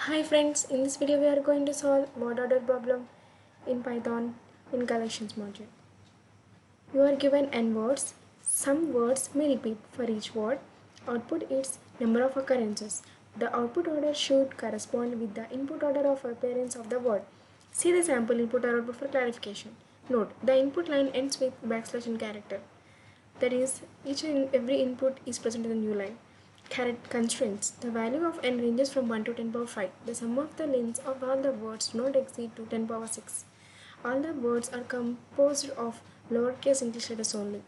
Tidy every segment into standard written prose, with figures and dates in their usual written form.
Hi friends, in this video we are going to solve word order problem in Python in collections module. You are given n words. Some words may repeat for each word. Output its number of occurrences. The output order should correspond with the input order of appearance of the word. See the sample input or output for clarification. Note, the input line ends with backslash in character. That is, each and every input is present in the new line. Constraints. The value of n ranges from 1 to 10 power 5. The sum of the lengths of all the words do not exceed to 10 power 6. All the words are composed of lowercase English letters only.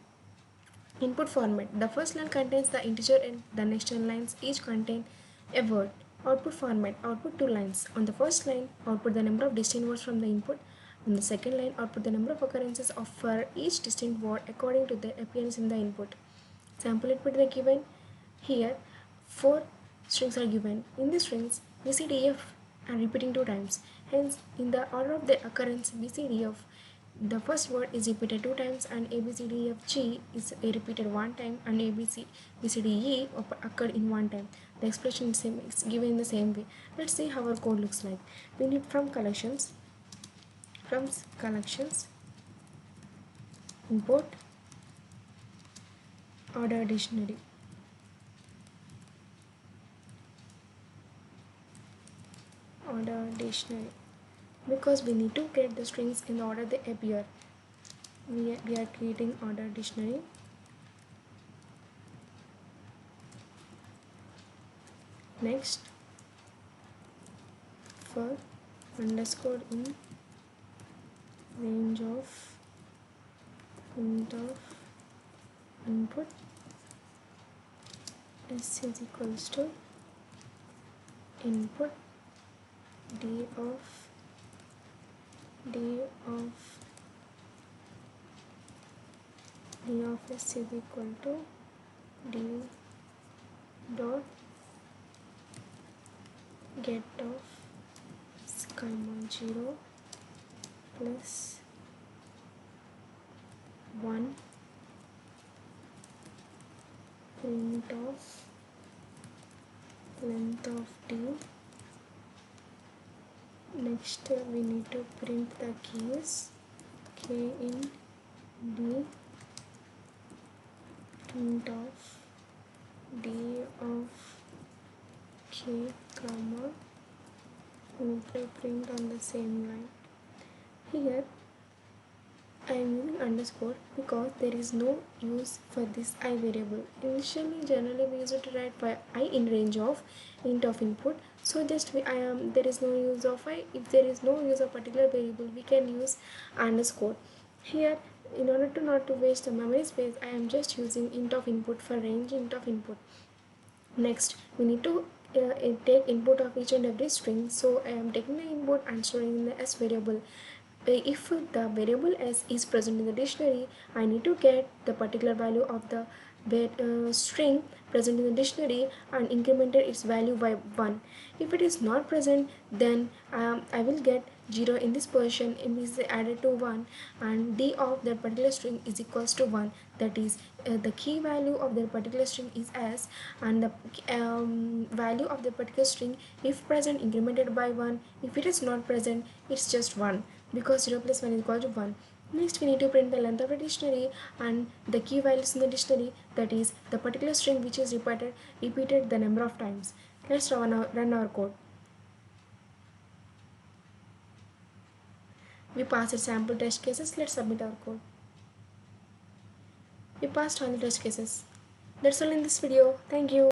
Input format. The first line contains the integer and the next 10 lines each contain a word. Output format. Output two lines. On the first line, output the number of distinct words from the input. On the second line, output the number of occurrences of for each distinct word according to their appearance in the input. Sample input is given. Here, 4 strings are given. In the strings, B, C, D, F are repeating 2 times. Hence, in the order of the occurrence B, C, D, F, the first word is repeated 2 times and A, B, C, D, F, G is repeated 1 time and A, B, C, D, E occurred in 1 time. The expression is given in the same way. Let's see how our code looks like. We need from collections, import order dictionary. Order dictionary, because we need to create the strings in the order they appear. We are creating order dictionary. Next, for underscore in range of int of input s is equals to input d of s is equal to d dot get of comma 0 plus 1 print of length of d. Next, we need to print the keys k in d, print of d of k comma, print on the same line. Here I am using underscore because there is no use for this I variable. Initially, generally we use it to write for I in range of int of input. So just there is no use of I. If there is no use of particular variable, we can use underscore. Here, in order to not to waste the memory space, I am just using int of input for range int of input. Next, we need to take input of each and every string. So I am taking the input and storing in the s variable. If the variable s is present in the dictionary, I need to get the particular value of the string present in the dictionary and incremented its value by 1. If it is not present, then I will get 0 in this position. It is added to 1 and d of that particular string is equals to 1. That is, the key value of that particular string is s and the value of the particular string, if present, incremented by 1. If it is not present, it's just 1, because 0 plus 1 is equal to 1. Next, we need to print the length of the dictionary and the key values in the dictionary, that is the particular string which is repeated the number of times. Let's run our code. We passed sample test cases. Let's submit our code. We passed all the test cases. That's all in this video. Thank you.